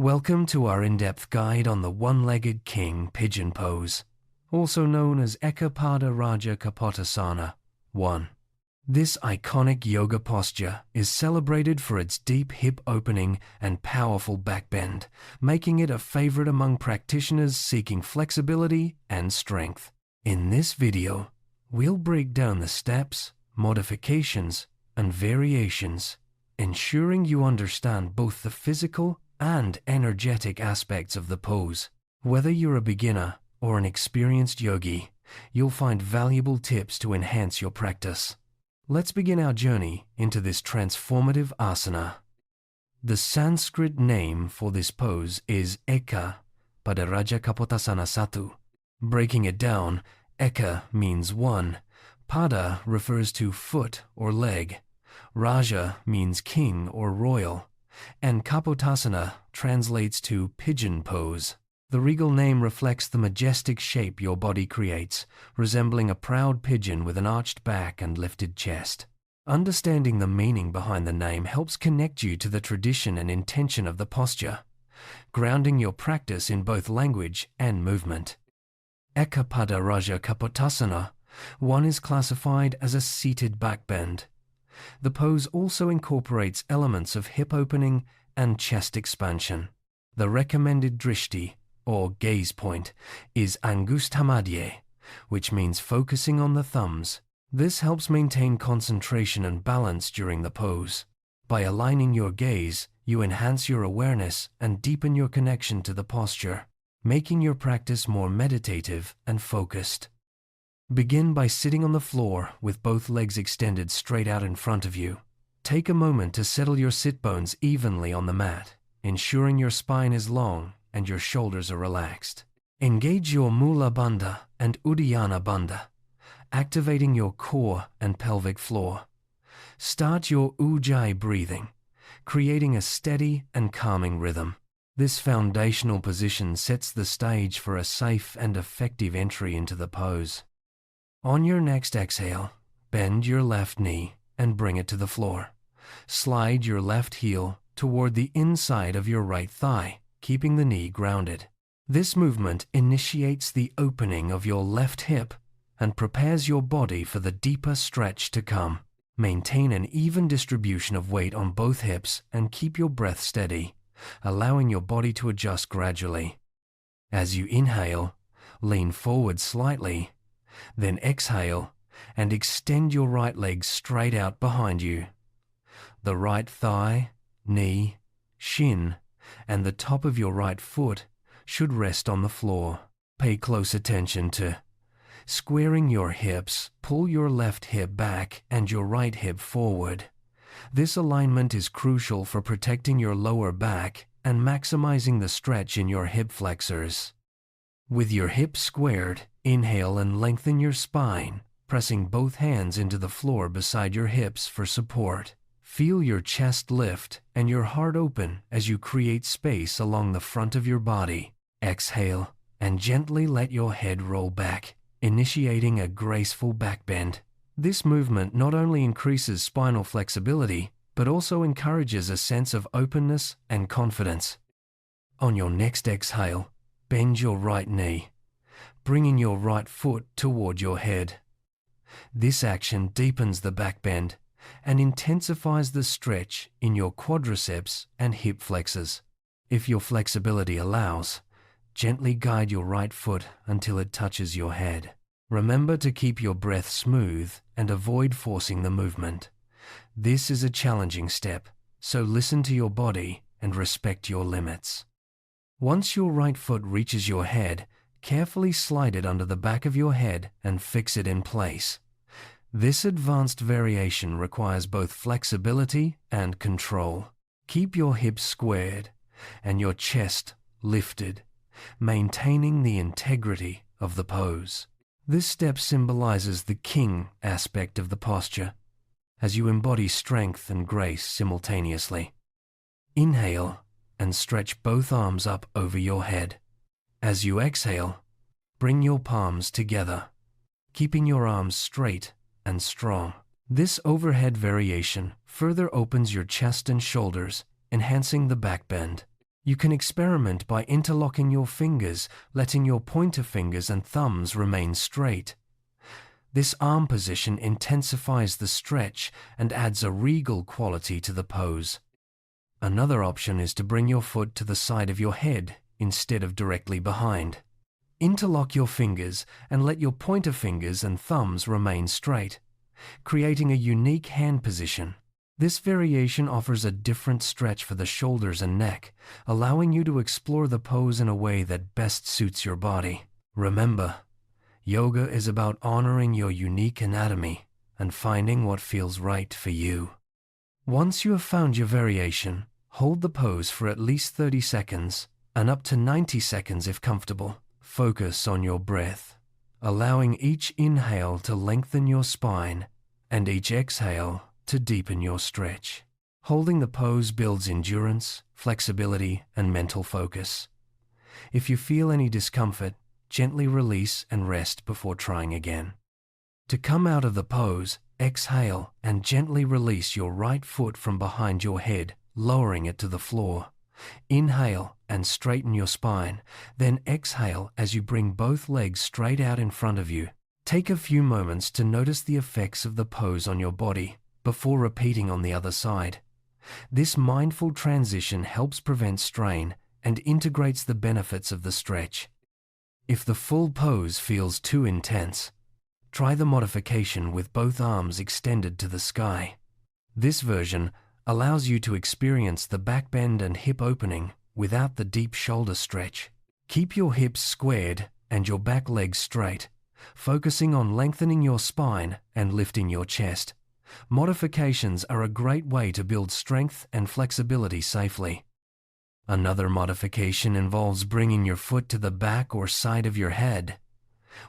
Welcome to our in-depth guide on the One-Legged King Pigeon Pose, also known as Eka Pada Raja Kapotasana 1. This iconic yoga posture is celebrated for its deep hip opening and powerful back bend, making it a favorite among practitioners seeking flexibility and strength. In this video, we'll break down the steps, modifications, and variations, ensuring you understand both the physical and energetic aspects of the pose. Whether you're a beginner or an experienced yogi, you'll find valuable tips to enhance your practice. Let's begin our journey into this transformative asana. The Sanskrit name for this pose is Eka Pada Raja Kapotasana Satu. Breaking it down, Eka means one, Pada refers to foot or leg, Raja means king or royal, and Kapotasana translates to pigeon pose. The regal name reflects the majestic shape your body creates, resembling a proud pigeon with an arched back and lifted chest. Understanding the meaning behind the name helps connect you to the tradition and intention of the posture, grounding your practice in both language and movement. Eka Pada Raja Kapotasana 1 is classified as a seated backbend. The pose also incorporates elements of hip opening and chest expansion. The recommended drishti, or gaze point, is Angusthamadhye, which means focusing on the thumbs. This helps maintain concentration and balance during the pose. By aligning your gaze, you enhance your awareness and deepen your connection to the posture, making your practice more meditative and focused. Begin by sitting on the floor with both legs extended straight out in front of you. Take a moment to settle your sit bones evenly on the mat, ensuring your spine is long and your shoulders are relaxed. Engage your Mula Bandha and Uddiyana Bandha, activating your core and pelvic floor. Start your Ujjayi breathing, creating a steady and calming rhythm. This foundational position sets the stage for a safe and effective entry into the pose. On your next exhale, bend your left knee and bring it to the floor. Slide your left heel toward the inside of your right thigh, keeping the knee grounded. This movement initiates the opening of your left hip and prepares your body for the deeper stretch to come. Maintain an even distribution of weight on both hips and keep your breath steady, allowing your body to adjust gradually. As you inhale, lean forward slightly, then exhale and extend your right leg straight out behind you. The right thigh, knee, shin, and the top of your right foot should rest on the floor. Pay close attention to squaring your hips. Pull your left hip back and your right hip forward. This alignment is crucial for protecting your lower back and maximizing the stretch in your hip flexors. With your hips squared, inhale and lengthen your spine, pressing both hands into the floor beside your hips for support. Feel your chest lift and your heart open as you create space along the front of your body. Exhale and gently let your head roll back, initiating a graceful back bend. This movement not only increases spinal flexibility, but also encourages a sense of openness and confidence. On your next exhale, bend your right knee, bringing your right foot toward your head. This action deepens the back bend and intensifies the stretch in your quadriceps and hip flexors. If your flexibility allows, gently guide your right foot until it touches your head. Remember to keep your breath smooth and avoid forcing the movement. This is a challenging step, so listen to your body and respect your limits. Once your right foot reaches your head, carefully slide it under the back of your head and fix it in place. This advanced variation requires both flexibility and control. Keep your hips squared and your chest lifted, maintaining the integrity of the pose. This step symbolizes the king aspect of the posture, as you embody strength and grace simultaneously. Inhale and stretch both arms up over your head. As you exhale, bring your palms together, keeping your arms straight and strong. This overhead variation further opens your chest and shoulders, enhancing the back bend. You can experiment by interlocking your fingers, letting your pointer fingers and thumbs remain straight. This arm position intensifies the stretch and adds a regal quality to the pose. Another option is to bring your foot to the side of your head instead of directly behind. Interlock your fingers and let your pointer fingers and thumbs remain straight, creating a unique hand position. This variation offers a different stretch for the shoulders and neck, allowing you to explore the pose in a way that best suits your body. Remember, yoga is about honoring your unique anatomy and finding what feels right for you. Once you have found your variation, hold the pose for at least 30 seconds and up to 90 seconds if comfortable. Focus on your breath, allowing each inhale to lengthen your spine and each exhale to deepen your stretch. Holding the pose builds endurance, flexibility, and mental focus. If you feel any discomfort, gently release and rest before trying again. To come out of the pose, exhale and gently release your right foot from behind your head, lowering it to the floor. Inhale and straighten your spine, then exhale as you bring both legs straight out in front of you. Take a few moments to notice the effects of the pose on your body before repeating on the other side. This mindful transition helps prevent strain and integrates the benefits of the stretch. If the full pose feels too intense, try the modification with both arms extended to the sky. This version allows you to experience the back bend and hip opening without the deep shoulder stretch. Keep your hips squared and your back legs straight, focusing on lengthening your spine and lifting your chest. Modifications are a great way to build strength and flexibility safely. Another modification involves bringing your foot to the back or side of your head,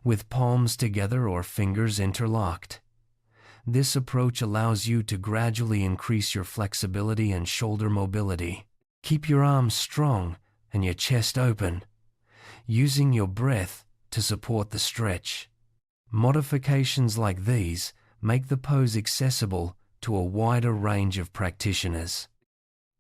with palms together or fingers interlocked. This approach allows you to gradually increase your flexibility and shoulder mobility. Keep your arms strong and your chest open, using your breath to support the stretch. Modifications like these make the pose accessible to a wider range of practitioners.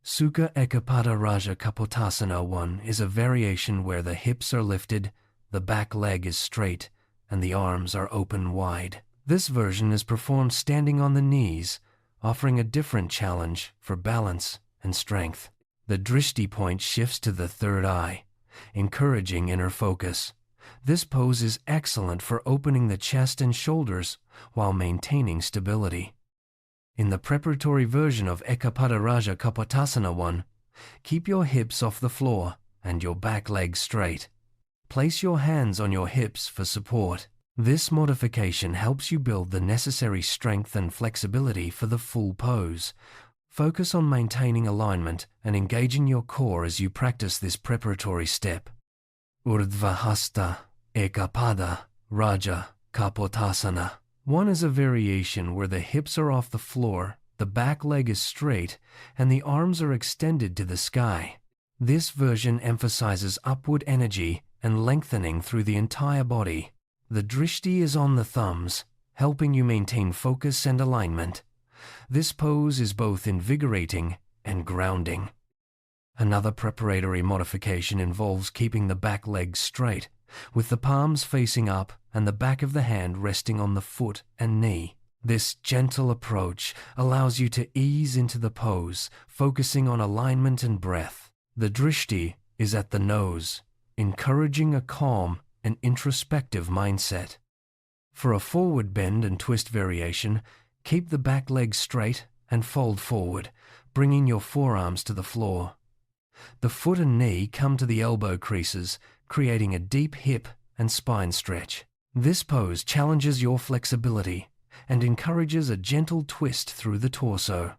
Sukha Eka Pada Raja Kapotasana 1 is a variation where the hips are lifted, the back leg is straight, and the arms are open wide. This version is performed standing on the knees, offering a different challenge for balance and strength. The drishti point shifts to the third eye, encouraging inner focus. This pose is excellent for opening the chest and shoulders while maintaining stability. In the preparatory version of Eka Pada Raja Kapotasana 1, keep your hips off the floor and your back leg straight. Place your hands on your hips for support. This modification helps you build the necessary strength and flexibility for the full pose. Focus on maintaining alignment and engaging your core as you practice this preparatory step. Urdhva Hasta Eka Pada Raja Kapotasana 1 is a variation where the hips are off the floor, the back leg is straight, and the arms are extended to the sky. This version emphasizes upward energy and lengthening through the entire body. The drishti is on the thumbs, helping you maintain focus and alignment. This pose is both invigorating and grounding. Another preparatory modification involves keeping the back leg straight, with the palms facing up and the back of the hand resting on the foot and knee. This gentle approach allows you to ease into the pose, focusing on alignment and breath. The drishti is at the nose, encouraging a calm and introspective mindset. For a forward bend and twist variation, keep the back leg straight and fold forward, bringing your forearms to the floor. The foot and knee come to the elbow creases, creating a deep hip and spine stretch. This pose challenges your flexibility and encourages a gentle twist through the torso.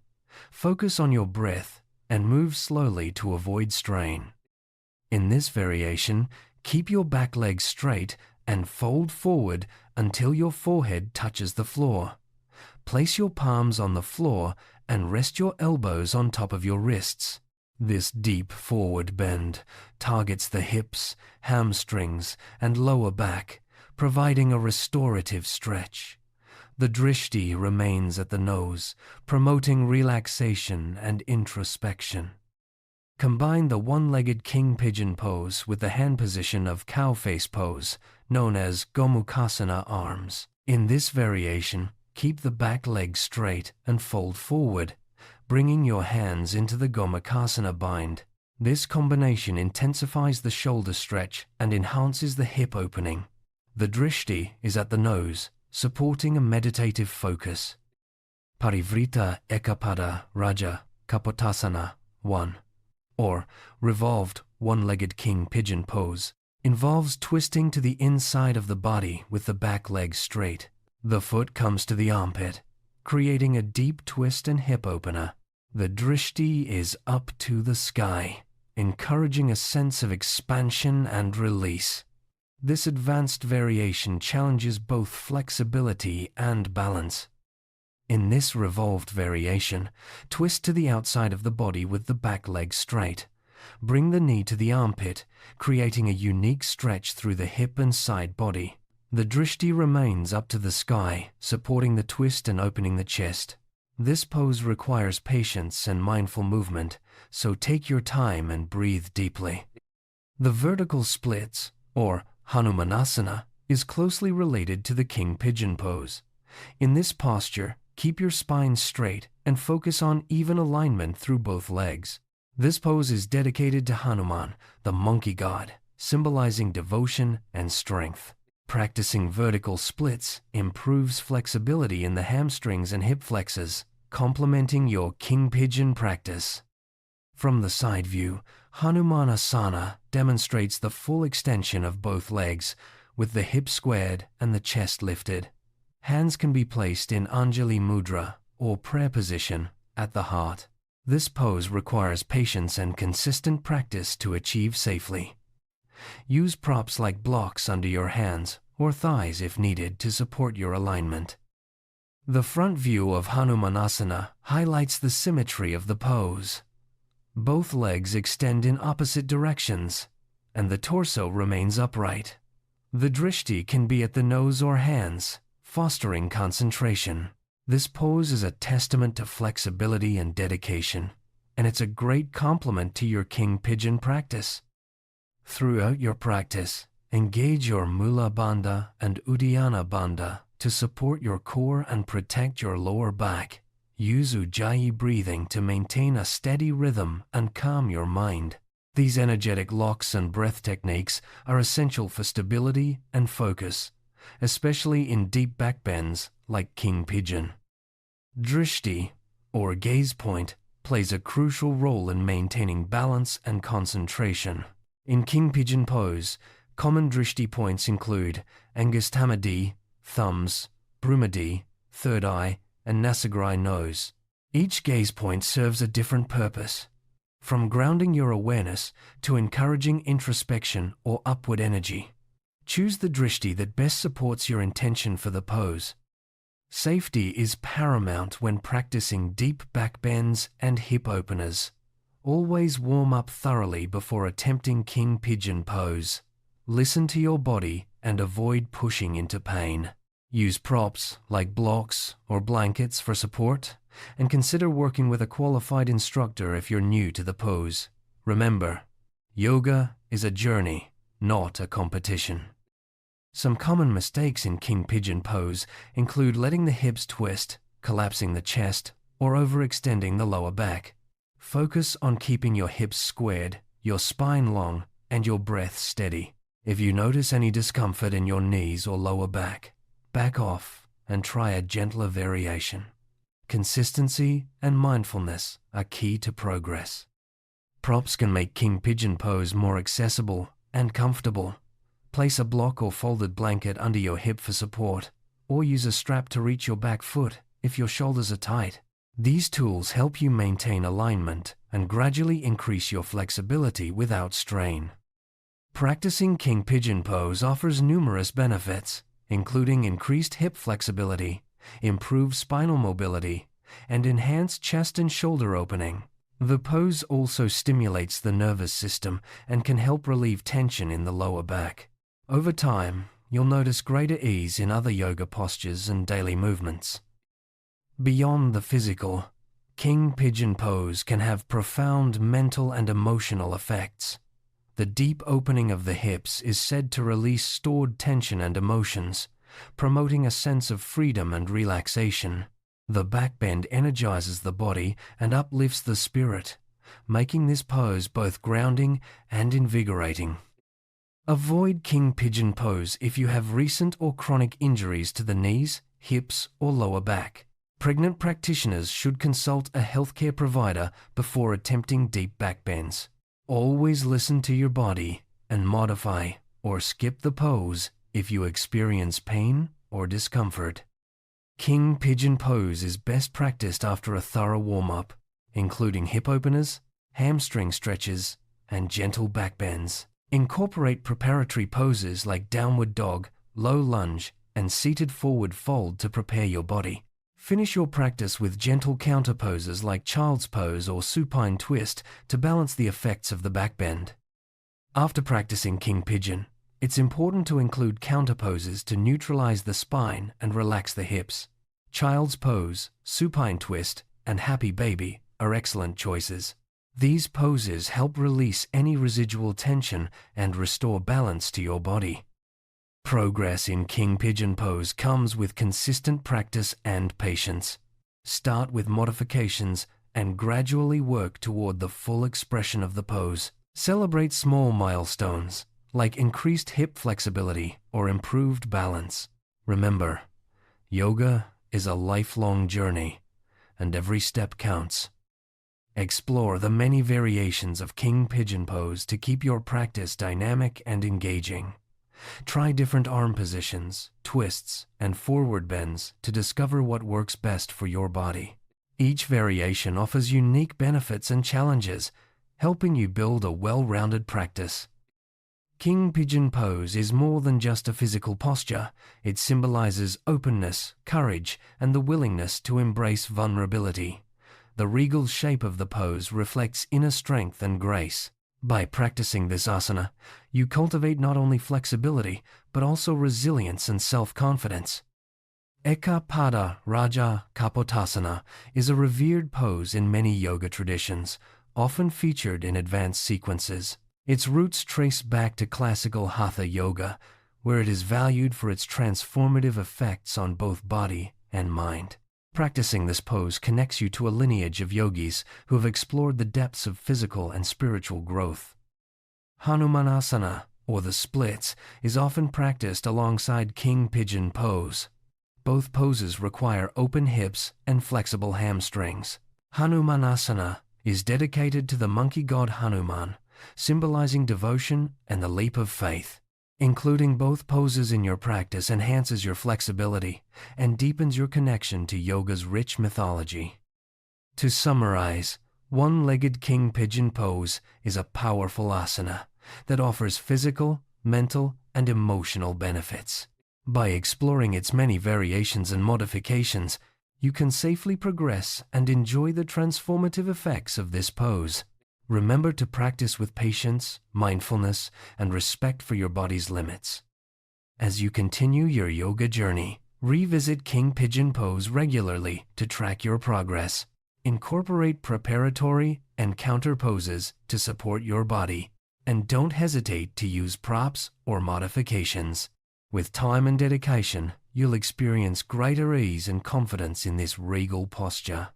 Focus on your breath and move slowly to avoid strain. In this variation, keep your back leg straight and fold forward until your forehead touches the floor. Place your palms on the floor and rest your elbows on top of your wrists. This deep forward bend targets the hips, hamstrings, and lower back, providing a restorative stretch. The drishti remains at the nose, promoting relaxation and introspection. Combine the One-Legged King Pigeon Pose with the hand position of Cow Face Pose, known as Gomukhasana arms. In this variation, keep the back leg straight and fold forward, bringing your hands into the Gomukhasana bind. This combination intensifies the shoulder stretch and enhances the hip opening. The drishti is at the nose, supporting a meditative focus. Parivrita Eka Pada Raja Kapotasana 1, or revolved One-Legged King Pigeon Pose, involves twisting to the inside of the body with the back leg straight. The foot comes to the armpit, creating a deep twist and hip opener. The drishti is up to the sky, encouraging a sense of expansion and release. This advanced variation challenges both flexibility and balance. In this revolved variation, twist to the outside of the body with the back leg straight. Bring the knee to the armpit, creating a unique stretch through the hip and side body. The drishti remains up to the sky, supporting the twist and opening the chest. This pose requires patience and mindful movement, so take your time and breathe deeply. The vertical splits, or Hanumanasana, is closely related to the King Pigeon Pose. In this posture, keep your spine straight and focus on even alignment through both legs. This pose is dedicated to Hanuman, the monkey god, symbolizing devotion and strength. Practicing vertical splits improves flexibility in the hamstrings and hip flexors, complementing your king pigeon practice. From the side view, Hanumanasana demonstrates the full extension of both legs, with the hips squared and the chest lifted. Hands can be placed in Anjali Mudra, or prayer position, at the heart. This pose requires patience and consistent practice to achieve safely. Use props like blocks under your hands or thighs if needed to support your alignment. The front view of Hanumanasana highlights the symmetry of the pose. Both legs extend in opposite directions, and the torso remains upright. The drishti can be at the nose or hands, fostering concentration. This pose is a testament to flexibility and dedication, and it's a great complement to your king pigeon practice. Throughout your practice, engage your Mula Bandha and Uddiyana Bandha to support your core and protect your lower back. Use Ujjayi breathing to maintain a steady rhythm and calm your mind. These energetic locks and breath techniques are essential for stability and focus, especially in deep back bends like king pigeon. Drishti, or gaze point, plays a crucial role in maintaining balance and concentration. In king pigeon pose, common drishti points include Angustamadi, thumbs, Brumadi, third eye, and Nasagrai nose. Each gaze point serves a different purpose, from grounding your awareness to encouraging introspection or upward energy. Choose the drishti that best supports your intention for the pose. Safety is paramount when practicing deep back bends and hip openers. Always warm up thoroughly before attempting king pigeon pose. Listen to your body and avoid pushing into pain. Use props like blocks or blankets for support, and consider working with a qualified instructor if you're new to the pose. Remember, yoga is a journey, not a competition. Some common mistakes in king pigeon pose include letting the hips twist, collapsing the chest, or overextending the lower back. Focus on keeping your hips squared, your spine long, and your breath steady. If you notice any discomfort in your knees or lower back, back off and try a gentler variation. Consistency and mindfulness are key to progress. Props can make king pigeon pose more accessible and comfortable. Place a block or folded blanket under your hip for support, or use a strap to reach your back foot if your shoulders are tight. These tools help you maintain alignment and gradually increase your flexibility without strain. Practicing king pigeon pose offers numerous benefits, including increased hip flexibility, improved spinal mobility, and enhanced chest and shoulder opening. The pose also stimulates the nervous system and can help relieve tension in the lower back. Over time, you'll notice greater ease in other yoga postures and daily movements. Beyond the physical, King Pigeon Pose can have profound mental and emotional effects. The deep opening of the hips is said to release stored tension and emotions, promoting a sense of freedom and relaxation. The backbend energizes the body and uplifts the spirit, making this pose both grounding and invigorating. Avoid King Pigeon Pose if you have recent or chronic injuries to the knees, hips, or lower back. Pregnant practitioners should consult a healthcare provider before attempting deep backbends. Always listen to your body and modify or skip the pose if you experience pain or discomfort. King Pigeon Pose is best practiced after a thorough warm-up, including hip openers, hamstring stretches, and gentle backbends. Incorporate preparatory poses like downward dog, low lunge, and seated forward fold to prepare your body. Finish your practice with gentle counter poses like child's pose or supine twist to balance the effects of the backbend. After practicing King Pigeon, it's important to include counter poses to neutralize the spine and relax the hips. Child's pose, supine twist, and happy baby are excellent choices. These poses help release any residual tension and restore balance to your body. Progress in King Pigeon Pose comes with consistent practice and patience. Start with modifications and gradually work toward the full expression of the pose. Celebrate small milestones, like increased hip flexibility or improved balance. Remember, yoga is a lifelong journey, and every step counts. Explore the many variations of King Pigeon Pose to keep your practice dynamic and engaging. Try different arm positions, twists, and forward bends to discover what works best for your body. Each variation offers unique benefits and challenges, helping you build a well-rounded practice. King Pigeon Pose is more than just a physical posture. It symbolizes openness, courage, and the willingness to embrace vulnerability. The regal shape of the pose reflects inner strength and grace. By practicing this asana, you cultivate not only flexibility, but also resilience and self-confidence. Eka Pada Raja Kapotasana is a revered pose in many yoga traditions, often featured in advanced sequences. Its roots trace back to classical Hatha yoga, where it is valued for its transformative effects on both body and mind. Practicing this pose connects you to a lineage of yogis who have explored the depths of physical and spiritual growth. Hanumanasana, or the splits, is often practiced alongside King Pigeon Pose. Both poses require open hips and flexible hamstrings. Hanumanasana is dedicated to the monkey god Hanuman, symbolizing devotion and the leap of faith. Including both poses in your practice enhances your flexibility and deepens your connection to yoga's rich mythology. To summarize, One-Legged King Pigeon Pose is a powerful asana that offers physical, mental, and emotional benefits. By exploring its many variations and modifications, you can safely progress and enjoy the transformative effects of this pose. Remember to practice with patience, mindfulness, and respect for your body's limits. As you continue your yoga journey, revisit King Pigeon Pose regularly to track your progress. Incorporate preparatory and counter poses to support your body, and don't hesitate to use props or modifications. With time and dedication, you'll experience greater ease and confidence in this regal posture.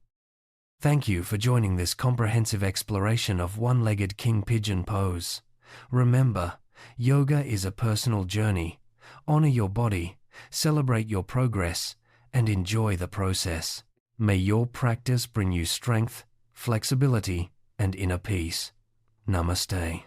Thank you for joining this comprehensive exploration of One-Legged King Pigeon Pose. Remember, yoga is a personal journey. Honor your body, celebrate your progress, and enjoy the process. May your practice bring you strength, flexibility, and inner peace. Namaste.